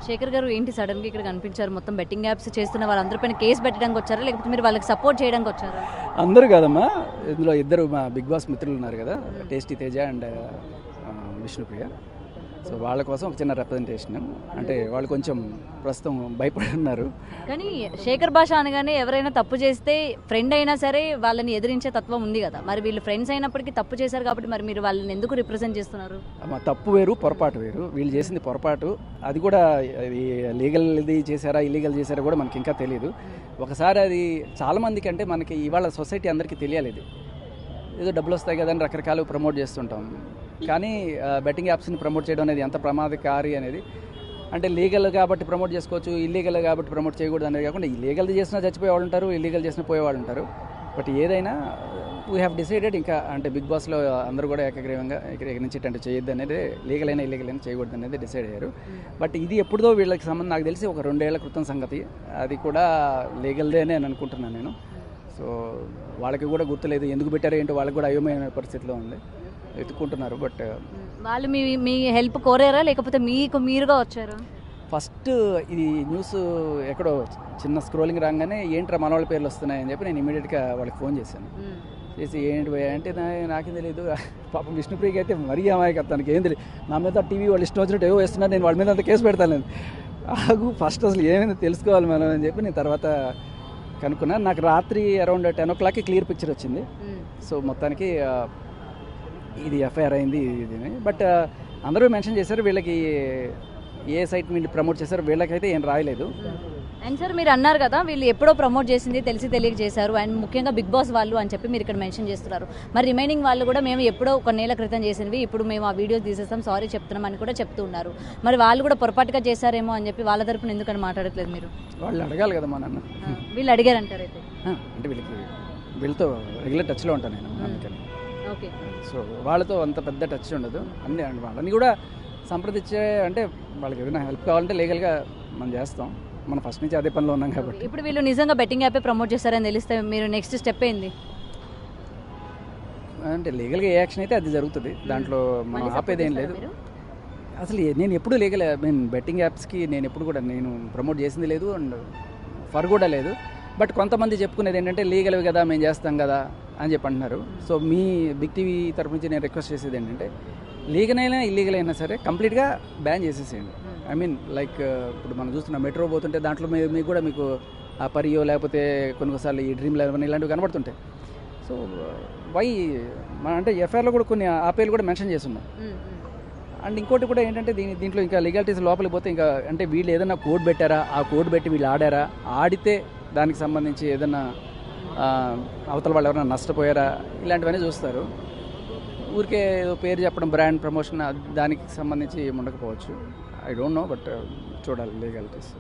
శేఖర్ గారు ఏంటి సడన్గా ఇక్కడ కనిపించారు? మొత్తం బెట్టింగ్ యాప్స్ చేస్తున్న వాళ్ళందరిపైన కేసు పెట్టడానికి వచ్చారా, లేకపోతే మీరు వాళ్ళకి సపోర్ట్ చేయడానికి వచ్చారా? అందరూ కాదమ్మా, ఇందులో ఇద్దరు మా బిగ్ బాస్ మిత్రులు ఉన్నారు కదా, tasty Teja and Vishnupriya. So వాళ్ళ కోసం ఒక చిన్న రిప్రజెంటేషన్. అంటే వాళ్ళు కొంచెం ప్రస్తుతం భయపడి ఉన్నారు. కానీ శేఖర్ భాష అనగానే ఎవరైనా తప్పు చేస్తే ఫ్రెండ్ అయినా సరే వాళ్ళని ఎదిరించే తత్వం ఉంది కదా, మరి వీళ్ళు ఫ్రెండ్స్ అయినప్పటికీ తప్పు చేశారు కాబట్టి మరి మీరు వాళ్ళని ఎందుకు రిప్రజెంట్ చేస్తున్నారు? తప్పు వేరు, పొరపాటు వేరు. వీళ్ళు చేసింది పొరపాటు. అది కూడా లీగల్ ఇది చేశారా ఇల్లీగల్ చేశారా కూడా మనకి ఇంకా తెలియదు. ఒకసారి అది చాలామందికి అంటే మనకి ఇవాళ సొసైటీ అందరికీ తెలియాలి. ఇది ఏదో డబ్బులు వస్తాయి కదని రకరకాలు ప్రమోట్ చేస్తుంటాం. కానీ బెట్టింగ్ యాప్స్ని ప్రమోట్ చేయడం అనేది ఎంత ప్రమాదకారి అనేది, అంటే లీగల్ కాబట్టి ప్రమోట్ చేసుకోవచ్చు, ఇల్లీగల్ కాబట్టి ప్రమోట్ చేయకూడదు అనేది కాకుండా ఇల్లీగల్ చేసినా చచ్చిపోయేవాళ్ళు ఉంటారు, ఇల్లీగల్ చేసినా పోయేవాళ్ళు ఉంటారు. బట్ ఏదైనా వీ హ్యావ్ డిసైడెడ్, ఇంకా అంటే బిగ్ బాస్లో అందరూ కూడా ఏకగ్రీవంగా ఇక్కడ నుంచి అంటే చేయొద్దు అనేది, లీగల్ అయినా ఇల్లీగల్ అయినా చేయకూడదు అనేది డిసైడ్ అయ్యారు. బట్ ఇది ఎప్పుడుదో వీళ్ళకి సంబంధం, నాకు తెలిసి ఒక 2 ఏళ్ల క్రితం సంగతి. అది కూడా లీగల్దేనే అని అనుకుంటున్నాను నేను. సో వాళ్ళకి కూడా గుర్తులేదు ఎందుకు పెట్టారో ఏంటో, వాళ్ళకి కూడా అయోమయమైన పరిస్థితిలో ఉంది, వెతుక్కుంటున్నారు. బట్ వాళ్ళు మీ హెల్ప్ కోరారా, లేకపోతే మీకు మీరుగా వచ్చారా? ఫస్ట్ ఇది న్యూస్ ఎక్కడో చిన్న స్క్రోలింగ్ రాగానే ఏంట్రా మన వాళ్ళ పేర్లు వస్తున్నాయని చెప్పి నేను ఇమీడియట్గా వాళ్ళకి ఫోన్ చేశాను. చేసి ఏంటి అంటే నాకేం తెలియదు. పాపం విష్ణుప్రియకి అయితే మరీ అమాయకత్వానికి ఏం తెలియదు. నా మీద టీవీ వాళ్ళు ఇష్టం వచ్చినట్టు ఏవో వేస్తున్నారు, నేను వాళ్ళ మీద అంత కేసు పెడతాను. ఆగు ఫస్ట్ అసలు ఏమైనా తెలుసుకోవాలి మనం అని చెప్పి నేను తర్వాత కనుక్కున్నాను. నాకు రాత్రి అరౌండ్ 10 o'clock క్లియర్ పిక్చర్ వచ్చింది. సో మొత్తానికి ఇది ఎఫ్ఐఆర్ అయింది ఇది. బట్ అందరూ మెన్షన్ చేశారు వీళ్ళకి ఏ సైట్ మీద ప్రమోట్ చేశారు, వీళ్ళకైతే ఏం రాయలేదు. అండ్ సార్ మీరు అన్నారు కదా వీళ్ళు ఎప్పుడో ప్రమోట్ చేసింది తెలిసి తెలియక చేశారు, అండ్ ముఖ్యంగా బిగ్ బాస్ వాళ్ళు అని చెప్పి మీరు ఇక్కడ మెన్షన్ చేస్తున్నారు. మరి రిమైనింగ్ వాళ్ళు కూడా మేము ఎప్పుడో 1 నెల క్రితం చేసినవి ఇప్పుడు మేము ఆ వీడియోస్ తీసేస్తాం, సారీ చెప్తున్నాం అని కూడా చెప్తూ ఉన్నారు. మరి వాళ్ళు కూడా పొరపాటుగా చేశారేమో అని చెప్పి వాళ్ళ తరపున ఎందుకని మాట్లాడట్లేదు మీరు? వాళ్ళు అడగాలి కదా మా నాన్న. వీళ్ళు అడిగారంటారు అయితే? అంటే వీళ్ళతో రెగ్యులర్ టచ్లో ఉంటాను నేను అందుకని. ఓకే. సో వాళ్ళతో అంత పెద్ద టచ్ ఉండదు. వాళ్ళని కూడా సంప్రదించే, అంటే వాళ్ళకి ఏదైనా హెల్ప్ కావాలంటే లీగల్గా మనం చేస్తాం. మనం ఫస్ట్ నుంచి అదే పనిలో ఉన్నాం కాబట్టి. ఇప్పుడు వీళ్ళు నిజంగా బెట్టింగ్ యాపే ప్రమోట్ చేస్తారని తెలిస్తే మీరు నెక్స్ట్ స్టెప్ ఏంది? అంటే లీగల్గా ఏ యాక్షన్ అయితే అది జరుగుతుంది, దాంట్లో మనం ఆపేది ఏం లేదు. అసలు నేను ఎప్పుడు లీగల్ బెట్టింగ్ యాప్స్కి నేను ఎప్పుడు కూడా నేను ప్రమోట్ చేసింది లేదు, అండ్ ఫర్ కూడా లేదు. బట్ కొంతమంది చెప్పుకునేది ఏంటంటే లీగల్వి కదా మేము చేస్తాం కదా అని చెప్పి అంటున్నారు. సో మీ బిగ్ టీవీ తరపు నుంచి నేను రిక్వెస్ట్ చేసేది ఏంటంటే లీగల్ అయినా ఇల్లీగల్ అయినా సరే కంప్లీట్గా బ్యాన్ చేసేసేయండి. ఐ మీన్ లైక్ ఇప్పుడు మనం చూస్తున్న మెట్రో పోతుంటే దాంట్లో మీకు కూడా మీకు ఆ పరియో లేకపోతే కొన్నిసార్లు ఈ డ్రీమ్ 11 ఇలాంటివి కనబడుతుంటాయి. సో వై అంటే ఎఫ్ఐఆర్లో కూడా కొన్ని ఆ పేర్లు కూడా మెన్షన్ చేస్తున్నాం. అండ్ ఇంకోటి కూడా ఏంటంటే దీంట్లో ఇంకా లీగాలిటీస్ లోపలికి పోతే ఇంకా అంటే వీళ్ళు ఏదైనా కోడ్ పెట్టారా, ఆ కోడ్ పెట్టి వీళ్ళు ఆడారా, ఆడితే దానికి సంబంధించి ఏదైనా అవతల వాళ్ళు ఎవరైనా నష్టపోయారా, ఇలాంటివన్నీ చూస్తారు. ఊరికే ఏదో పేరు చెప్పడం, బ్రాండ్ ప్రమోషన్ దానికి సంబంధించి ఉండకపోవచ్చు. ఐ డోంట్ నో, బట్ చూడాలి లీగాలిటీస్.